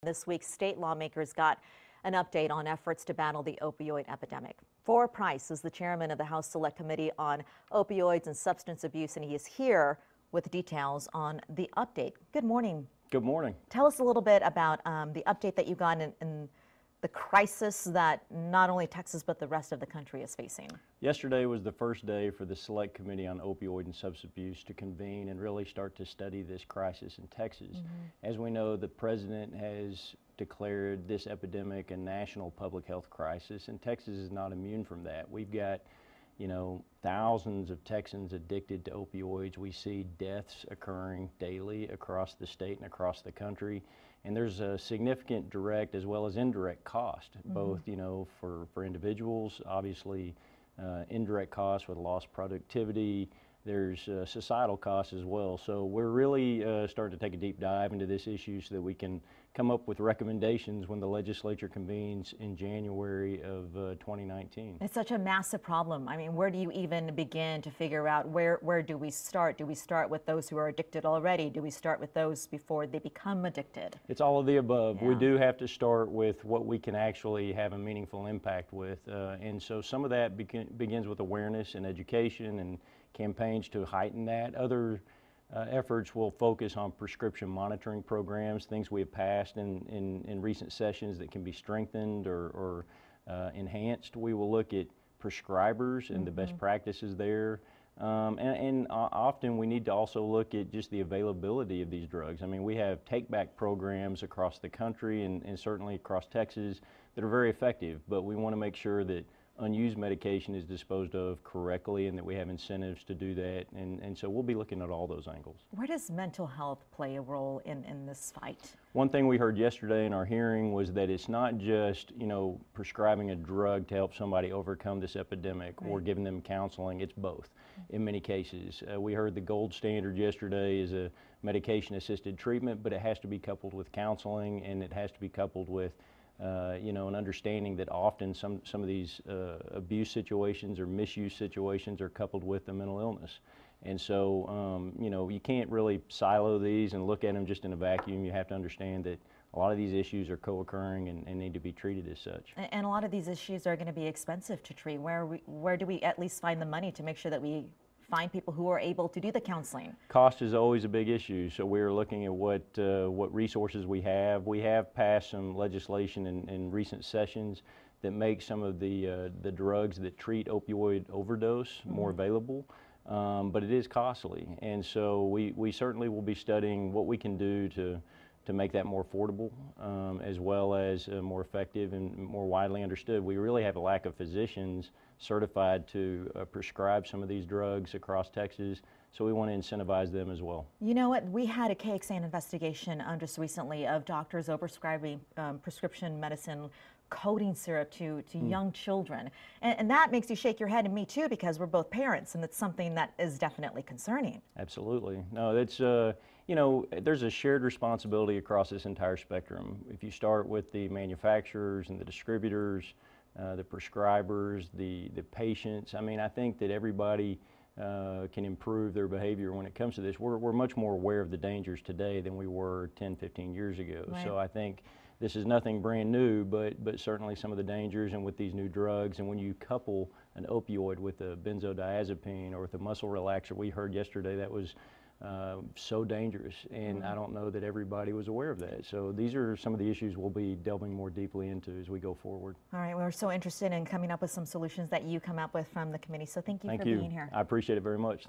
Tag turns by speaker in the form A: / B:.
A: This week, state lawmakers got an update on efforts to battle the opioid epidemic. For Price is the chairman of the House Select Committee on Opioids and Substance Abuse, and he is here with details on the update. Good morning.
B: Good morning.
A: Tell us a little bit about the update that you got in the crisis that not only Texas but the rest of the country is facing.
B: Yesterday was the first day for the Select Committee on Opioid and Substance Abuse to convene and really start to study this crisis in Texas. As we know, the president has declared this epidemic a national public health crisis, and Texas is not immune from that. We've got, thousands of Texans addicted to opioids. We see deaths occurring daily across the state and across the country. And there's a significant direct as well as indirect cost, both, for individuals, obviously indirect costs with lost productivity. There's societal costs as well. So we're really starting to take a deep dive into this issue so that we can come up with recommendations when the legislature convenes in January of 2019.
A: It's such a massive problem. I mean, where do you even begin to figure out where do we start? Do we start with those who are addicted already? Do we start with those before they become addicted?
B: It's all of the above.
A: Yeah.
B: We do have to start with what we can actually have a meaningful impact with. And so some of that begins with awareness and education and campaigns to heighten that. Other efforts will focus on prescription monitoring programs, things we have passed in recent sessions that can be strengthened or enhanced. We will look at prescribers and the best practices there. And often we need to also look at just the availability of these drugs. I mean, we have take-back programs across the country and certainly across Texas that are very effective, but we want to make sure that unused medication is disposed of correctly and that we have incentives to do that. And so we'll be looking at all those angles.
A: Where does mental health play a role in this fight?
B: One thing we heard yesterday in our hearing was that it's not just, prescribing a drug to help somebody overcome this epidemic or giving them counseling. It's both in many cases. We heard the gold standard yesterday is a medication-assisted treatment, but it has to be coupled with counseling, and it has to be coupled with an understanding that often some of these abuse situations or misuse situations are coupled with a mental illness. And so, you can't really silo these and look at them just in a vacuum. You have to understand that a lot of these issues are co-occurring and need to be treated as such.
A: And a lot of these issues are going to be expensive to treat. Where do we at least find the money to make sure that we find people who are able to do the counseling?
B: Cost is always a big issue, so we're looking at what resources we have. We have passed some legislation in recent sessions that make some of the drugs that treat opioid overdose more available, but it is costly. And so we certainly will be studying what we can do to make that more affordable, as well as more effective and more widely understood. We really have a lack of physicians certified to prescribe some of these drugs across Texas, so we want to incentivize them as well.
A: You know what? We had a KXAN investigation just recently of doctors overprescribing prescription medicine coating syrup to young children. And that makes you shake your head, and me too, because we're both parents, and it's something that is definitely concerning.
B: Absolutely. No, it's, there's a shared responsibility across this entire spectrum. If you start with the manufacturers and the distributors, the prescribers, the patients, I think that everybody can improve their behavior when it comes to this. We're much more aware of the dangers today than we were 10, 15 years ago.
A: Right.
B: So I think this is nothing brand new, but certainly some of the dangers, and with these new drugs, and when you couple an opioid with a benzodiazepine or with a muscle relaxer, we heard yesterday that was so dangerous, and I don't know that everybody was aware of that. So these are some of the issues we'll be delving more deeply into as we go forward.
A: All right, we're so interested in coming up with some solutions that you come up with from the committee, so thank you for being here.
B: I appreciate it very much.